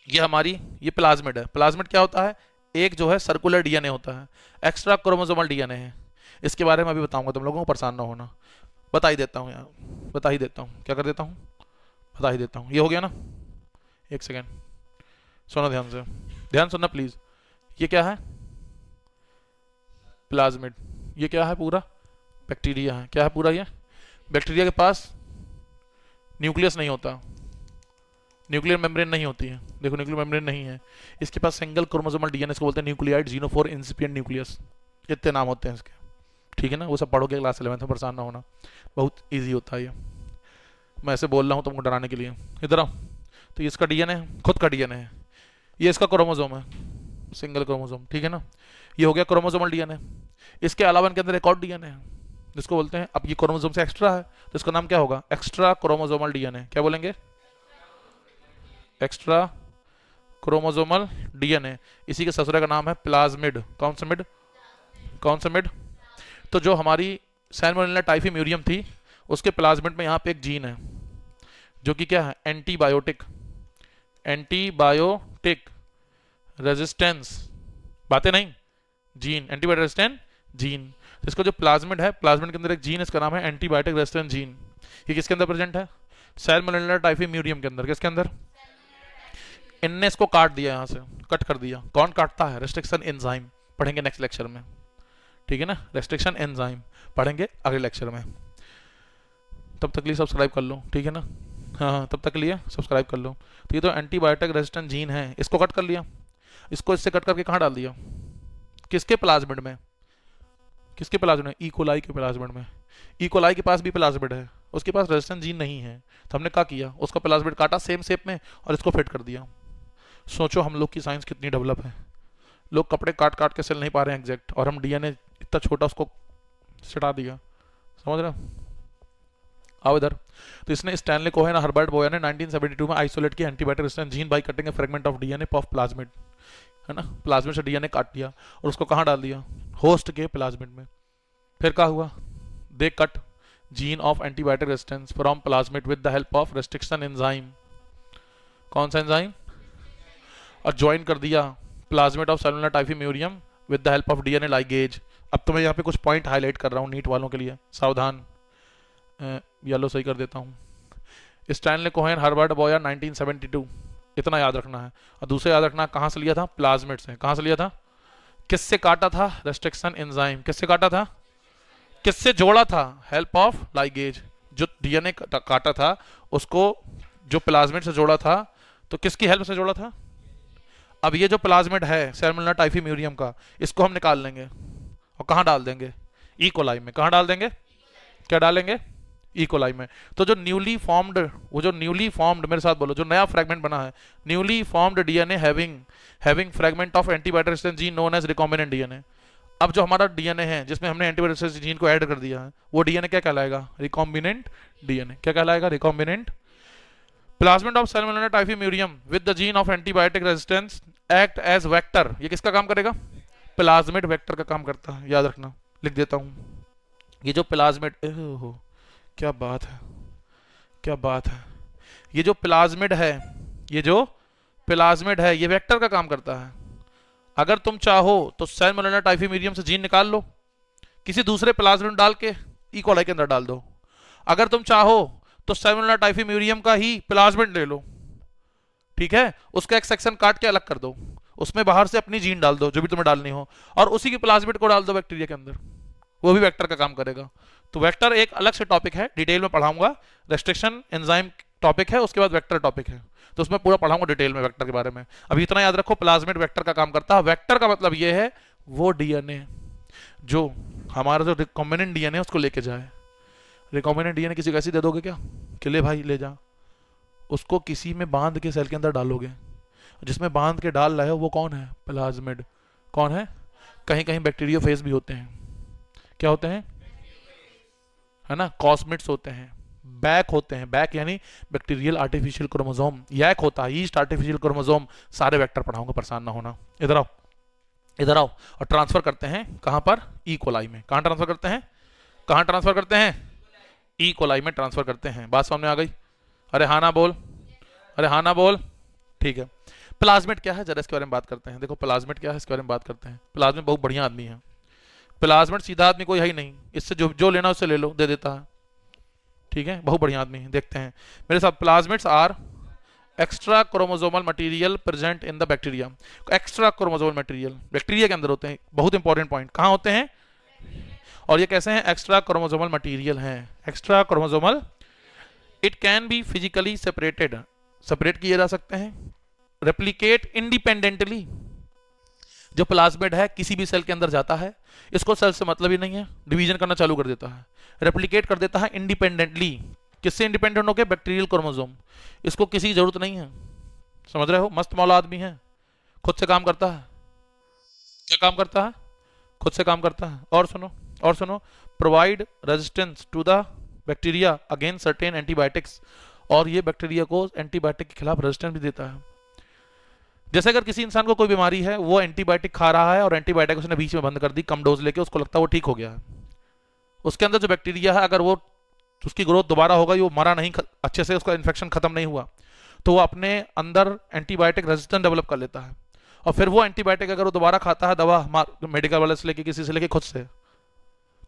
ये प्लाज्मिड है। प्लाज्मिड क्या होता है? एक जो है सर्कुलर डीएनए होता है, एक्स्ट्रा क्रोमोसोमल डीएनए है। इसके बारे में अभी बताऊंगा, तुम लोगों को परेशान ना होना, बता ही देता हूँ यार, बता ही देता हूँ, क्या कर देता हूँ, बता ही देता हूँ। ये हो गया ना, एक सेकेंड सुनो ध्यान से, ध्यान सुनना प्लीज। ये क्या है? प्लाज्मिड। ये क्या है? पूरा बैक्टीरिया है। क्या है पूरा? ये बैक्टीरिया के पास न्यूक्लियस नहीं होता, न्यूक्लियर मेम्ब्रेन नहीं होती है, देखो न्यूक्लियर मेम्ब्रेन नहीं है, इसके पास सिंगल क्रोमोसोमल डीएनए, इसको बोलते हैं न्यूक्लियाइड जीनोफोर इंसिपिएंट न्यूक्लियस, इतने नाम होते हैं इसके, ठीक है ना। वो सब पढ़ोगे क्लास 11 में, परेशान ना होना, बहुत ईजी होता है ये, मैं ऐसे बोल रहा हूँ तुमको डराने के लिए। इधर आओ, तो इसका डीएनए खुद का डीएनए है, ये इसका क्रोमोसोम है, सिंगल क्रोमोसोम, ठीक है ना। ये हो गया क्रोमोसोमल डीएनए। इसके अलावा इनके अंदर एक और डीएनए है जिसको बोलते हैं, अब ये क्रोमोसोम से एक्स्ट्रा है तो इसका नाम क्या होगा? Extra chromosomal DNA. क्या बोलेंगे? Extra chromosomal DNA. इसी के ससुरे का नाम है प्लाज्मिड। कौन सा मिड? कौन सा मिड? तो जो हमारी सैल्मोनेला टाइफीम्यूरियम थी उसके प्लाज्मिड में यहाँ पे एक जीन है जो कि क्या है, एंटीबायोटिक, एंटीबायोटिक रेजिस्टेंस, बातें नहीं, जीन, एंटीबायोटिक रेजिस्टेंट जीन। इसका जो प्लाज्मिड है, प्लाज्मिड के अंदर एक जीन है, इसका नाम है एंटीबायोटिक रेजिस्टेंट जीन। ये किसके अंदर प्रेजेंट है? सैल्मोनेला टाइफीम्यूरियम के अंदर। किसके अंदर? इनने इसको काट दिया, यहां से कट कर दिया। कौन काटता है? रेस्ट्रिक्शन एंजाइम, पढ़ेंगे नेक्स्ट लेक्चर में, ठीक है ना। रेस्ट्रिक्शन एंजाइम पढ़ेंगे अगले लेक्चर में। तब तक लिए सब्सक्राइब कर लो, ठीक है ना। हाँ, तब तक लिए सब्सक्राइब कर लो। तो ये तो एंटीबायोटिक रेजिस्टेंट जीन है, इसको कट कर लिया। इसको इससे कट करके कहाँ डाल दिया? किसके प्लाज्मिड में? किसके प्लाज्मिड में? इकोलाई के प्लाज्मिड में। इकोलाई के पास भी प्लाज्मिड है, उसके पास रेजिस्टेंट जीन नहीं है, तो हमने क्या किया, उसका प्लाज्मिड काटा सेम शेप में और इसको फिट कर दिया। सोचो हम लोग की साइंस कितनी डेवलप है। लोग कपड़े काट काट के सिल नहीं पा रहे हैं एग्जैक्ट, और हम डीएनए इतना छोटा उसको सटा दिया। समझ रहे हो? आओ इधर। तो इसने स्टैनले कोहेन और हर्बर्ट बोयर ने 1972 में आइसोलेट किया antibiotic resistant gene by cutting a fragment of DNA of plasmid, है ना। प्लाज्मिड से डीएनए काट दिया और उसको कहाँ डाल दिया? होस्ट के प्लाज्मिड में। फिर क्या हुआ? They cut gene of antibiotic resistance from plasmid with the help of restriction enzyme. कौन सा एंजाइम? और ज्वाइन कर दिया plasmid of Salmonella typhimurium with the help of DNA ligase. अब तो मैं यहाँ पे कुछ पॉइंट हाईलाइट कर रहा हूँ नीट वालों के लिए, सावधान। येलो सही कर देता हूँ। स्टैनले कोहेन हर्बर्ट बोयर 1972, इतना याद रखना है। और दूसरा याद रखना कहाँ से लिया था? प्लाज्मिड से। कहाँ से लिया था? किससे काटा था? Restriction enzyme. किससे काटा था? किससे जोड़ा था? Help of ligase. जो डीएनए काटा था उसको जो प्लाज्मिड से जोड़ा था, तो किसकी हेल्प से जोड़ा था? अब ये जो प्लाज्मिड है सैल्मोनेला टाइफीम्यूरियम का, इसको हम निकाल लेंगे और कहाँ डाल देंगे? ई कोलाई में। कहाँ डाल देंगे? क्या डालेंगे? ई कोलाई में। तो जो न्यूली फॉर्म्ड, वो जो न्यूली फॉर्म्ड, मेरे साथ बोलो, जो नया फ्रेगमेंट बना है, newly formed DNA having fragment of antibiotic resistant gene known as recombinant DNA. अब जो हमारा डीएनए है जिसमें हमने एंटीबायोटिक रेजिस्टेंट जीन को ऐड कर दिया है, वो डीएनए क्या कहलाएगा? Recombinant DNA. क्या कहलाएगा? Recombinant. Plasmid of Salmonella typhimurium with the gene of antibiotic resistance act as vector. ये किसका काम करेगा? प्लाज्मिड वेक्टर का काम करता है, याद रखना। लिख देता हूं, ये जो प्लाज्मिड, क्या बात है, क्या बात है। ये जो प्लाज्मिड है, ये जो प्लाज्मिड है, ये वेक्टर का काम करता है। अगर तुम चाहो तो सैल्मोनेला टाइफीम्यूरियम से जीन निकाल लो, किसी दूसरे प्लाज्मिड डाल के ई कोलाई के अंदर डाल दो। अगर तुम चाहो तो सैल्मोनेला टाइफीम्यूरियम का ही प्लाज्मिड ले लो, ठीक है, उसका एक सेक्शन काट के अलग कर दो, उसमें बाहर से अपनी जीन डाल दो जो भी तुम्हें डालनी हो, और उसी की प्लाज्मिड को डाल दो बैक्टीरिया के अंदर, वो भी वेक्टर का काम करेगा। तो वेक्टर एक अलग से टॉपिक है, डिटेल में पढ़ाऊंगा। रेस्ट्रिक्शन एंजाइम टॉपिक है, उसके बाद वेक्टर टॉपिक है, तो उसमें पूरा पढ़ाऊंगा डिटेल में वेक्टर के बारे में। अभी इतना याद रखो, प्लाज्मिड वेक्टर का काम करता है। वेक्टर का मतलब ये है वो डीएनए जो हमारा जो रिकॉम्बिनेंट डीएनए है उसको लेके जाए। रिकॉम्बिनेंट डीएनए किसी को ऐसी दे दोगे क्या कि ले भाई ले जा? उसको किसी में बांध के सेल के अंदर डालोगे, जिसमें बांध के डाल रहे हो वो कौन है? प्लाज्मिड। कौन है? कहीं कहीं बैक्टीरियोफेज भी होते हैं। क्या होते हैं? है ना, कॉस्मिड्स होते हैं, बैक होते हैं। बैक यानी बैक्टीरियल आर्टिफिशियल क्रोमोसोम, यैक होता है, ईस्ट आर्टिफिशियल क्रोमोसोम। सारे वेक्टर पढ़ाऊंगा, परेशान ना होना। इधर आओ, इधर आओ। और ट्रांसफर करते हैं कहां पर? ई कोलाई में। कहां ट्रांसफर करते हैं? कहां ट्रांसफर करते हैं? ई कोलाई में ट्रांसफर करते हैं। बात समझ में आ गई? अरे हाँ ना बोल, अरे हाँ ना बोल। ठीक है, प्लाज्मिड क्या है जरा इसके बारे में बात करते हैं। देखो प्लाज्मिड क्या है, इसके बारे में बात करते हैं। प्लाज्मिड बहुत बढ़िया आदमी है। प्लाज्मिड सीधा आदमी कोई है ही नहीं, इससे जो लेना उससे ले लो, दे देता है। ठीक है, बहुत बढ़िया आदमी है। देखते हैं मेरे साथ। Plasmids are extra chromosomal material present in the bacteria. Extra chromosomal material bacteria के अंदर होते हैं। बहुत इंपॉर्टेंट पॉइंट, कहां होते हैं और ये कैसे हैं? एक्स्ट्रा क्रोमोसोमल मटेरियल हैं। Extra chromosomal, it can be physically separated, separate किए जा सकते हैं। रेप्लिकेट इंडिपेंडेंटली, जो प्लाज्मिड है किसी भी सेल के अंदर जाता है, इसको सेल से मतलब ही नहीं है, डिवीजन करना चालू कर देता है, रेप्लिकेट कर देता है इंडिपेंडेंटली। किससे इंडिपेंडेंट हो गए? Bacterial chromosome. इसको किसी की जरूरत नहीं है। समझ रहे हो? मस्त मौला आदमी है, खुद से काम करता है। क्या काम करता है? खुद से काम करता है। और सुनो, और सुनो, provide resistance to the bacteria against certain antibiotics. और ये बैक्टीरिया को एंटीबायोटिक के खिलाफ रेजिस्टेंस भी देता है। जैसे अगर किसी इंसान को कोई बीमारी है, वो एंटीबायोटिक खा रहा है और एंटीबायोटिक उसने बीच में बंद कर दी कम डोज लेके, उसको लगता है वो ठीक हो गया है, उसके अंदर जो बैक्टीरिया है अगर वो उसकी ग्रोथ दोबारा हो गई, वो मरा नहीं अच्छे से, उसका इन्फेक्शन खत्म नहीं हुआ, तो वो अपने अंदर एंटीबायोटिक रेजिस्टेंस डेवलप कर लेता है, और फिर वो एंटीबायोटिक अगर वो दोबारा खाता है दवा मेडिकल वाले से लेके, किसी से लेके, खुद से,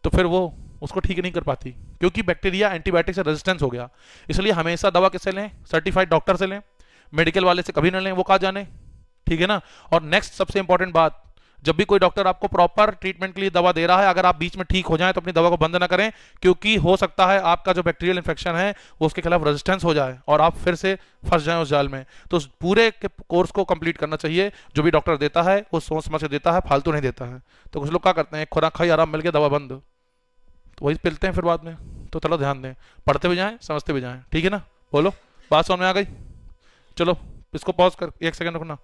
तो फिर वो उसको ठीक नहीं कर पाती, क्योंकि बैक्टीरिया एंटीबायोटिक से रेजिस्टेंस हो गया। इसलिए हमेशा दवा किससे लें? सर्टिफाइड डॉक्टर से लें, मेडिकल वाले से कभी ना लें, वो कहा जाने, ठीक है ना। और नेक्स्ट सबसे इंपॉर्टेंट बात, जब भी कोई डॉक्टर आपको प्रॉपर ट्रीटमेंट के लिए दवा दे रहा है, अगर आप बीच में ठीक हो जाए तो अपनी दवा को बंद ना करें, क्योंकि हो सकता है आपका जो बैक्टीरियल इन्फेक्शन है वो उसके खिलाफ रेजिस्टेंस हो जाए और आप फिर से फंस जाएं उस जाल में। तो उस पूरे के कोर्स को कंप्लीट करना चाहिए, जो भी डॉक्टर देता है वो सोच समझ के देता है, फालतू नहीं देता है। तो कुछ लोग क्या करते हैं, खुराक खाई, आराम मिल गया, दवा बंद, तो वही पिलते हैं फिर बाद में। तो चलो ध्यान दें, पढ़ते भी जाएं, समझते भी जाएं, ठीक है ना। बोलो, बात समझ में आ गई? चलो इसको पॉज कर 1 सेकंड रुकना।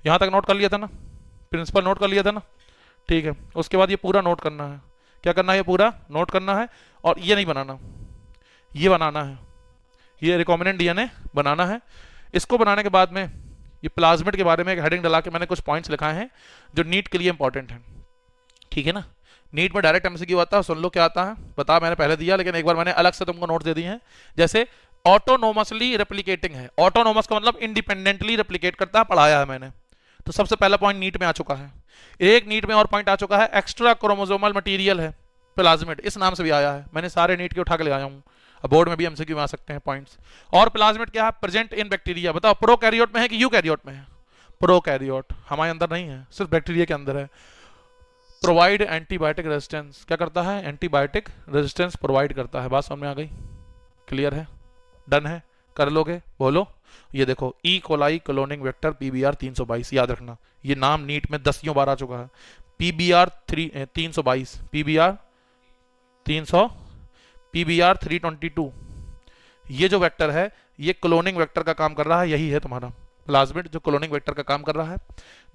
यहाँ तक नोट कर लिया था ना, प्रिंसिपल नोट कर लिया था ना, ठीक है। उसके बाद ये पूरा नोट करना है। क्या करना है? ये पूरा नोट करना है, और ये नहीं बनाना, ये बनाना है, ये रिकॉम्बिनेंट डीएनए बनाना है। इसको बनाने के बाद में ये प्लाज्मिड के बारे में एक हेडिंग डला के मैंने कुछ पॉइंट्स लिखाए हैं जो नीट के लिए इंपॉर्टेंट हैं, ठीक है ना। नीट में डायरेक्ट एमसीक्यू आता है, सुन लो क्या आता है, बता मैंने पहले दिया, लेकिन एक बार मैंने अलग से तुमको नोट दे दिए हैं। जैसे ऑटोनोमसली रेप्लिकेटिंग है, ऑटोनोमस का मतलब इंडिपेंडेंटली रेप्लिकेट करता है, पढ़ाया है मैंने। तो सबसे पहला पॉइंट नीट में आ चुका है। एक नीट में और पॉइंट आ चुका है, एक्स्ट्रा क्रोमोसोमल मटेरियल है प्लाज्मिड, इस नाम से भी आया है, मैंने सारे नीट के उठा के ले आया हूँ, अब बोर्ड में भी एमसीक्यू में आ सकते हैं पॉइंट्स। और प्लाज्मिड क्या है? Present in bacteria. बताओ प्रोकैरियोट में है कि यूकैरियोट में है? प्रोकैरियोट, हमारे अंदर नहीं है, सिर्फ बैक्टीरिया के अंदर है। प्रोवाइड एंटीबायोटिक रेजिस्टेंस, क्या करता है? एंटीबायोटिक रेजिस्टेंस प्रोवाइड करता है। बात समझ में आ गई? क्लियर है? डन है? कर लोगे? बोलो। ये देखो, E coli cloning vector PBR 322, याद रखना, ये नाम नीट में 10 बार आ चुका है। पीबीआर 322, पीबीआर 300, पीबीआर 322, ये जो वेक्टर है ये क्लोनिंग वेक्टर का काम कर रहा है, यही है तुम्हारा प्लाज्मिड जो क्लोनिंग वेक्टर का काम कर रहा है।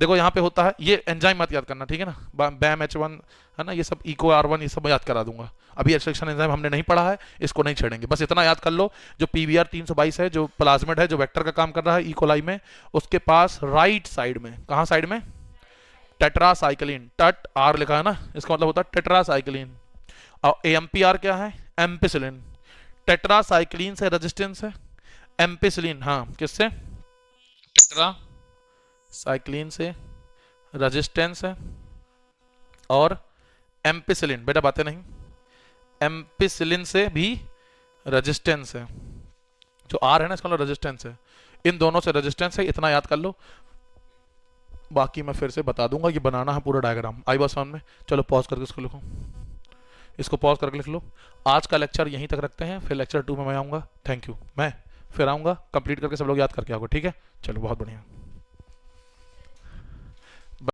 देखो यहाँ पे होता है, ये एंजाइम मत याद करना, ठीक है ना, बैम H1 है ना, ये सब इको R1 ये सब याद करा दूंगा, अभी एक्सट्रैक्शन एंजाइम हमने नहीं पढ़ा है, इसको नहीं छेड़ेंगे, बस इतना याद कर लो। जो पीबीआर 322 है, जो प्लाज्मिड है, जो वेक्टर का काम कर रहा है इकोलाई में, उसके पास राइट साइड में, कहाँ साइड में? टेट्रासाइक्लिन, टट आर लिखा है ना, इसका मतलब होता है टेट्रासाइक्लिन। और एम्पीआर क्या है? एम्पिसिलिन। टेट्रासाइक्लिन से रेजिस्टेंस है, एम्पिसिलिन, हाँ किससे? टेट्रासाइक्लिन से रेजिस्टेंस है, और एम्पिसिलिन, बेटा बातें नहीं, एम्पिसिलिन से भी रेजिस्टेंस है, जो आर है ना इसका मतलब रेजिस्टेंस है, इन दोनों से रेजिस्टेंस है, इतना याद कर लो, बाकी मैं फिर से बता दूंगा, ये बनाना है पूरा डायग्राम। आई बात समझ में? चलो पॉज करके इसको लिखो, इसको पॉज करके लिख लो। आज का लेक्चर यहीं तक रखते हैं, फिर लेक्चर 2 में मैं आऊँगा। थैंक यू, मैं फिर आऊँगा, कंप्लीट करके सब लोग याद करके आओगे, ठीक है? चलो बहुत बढ़िया।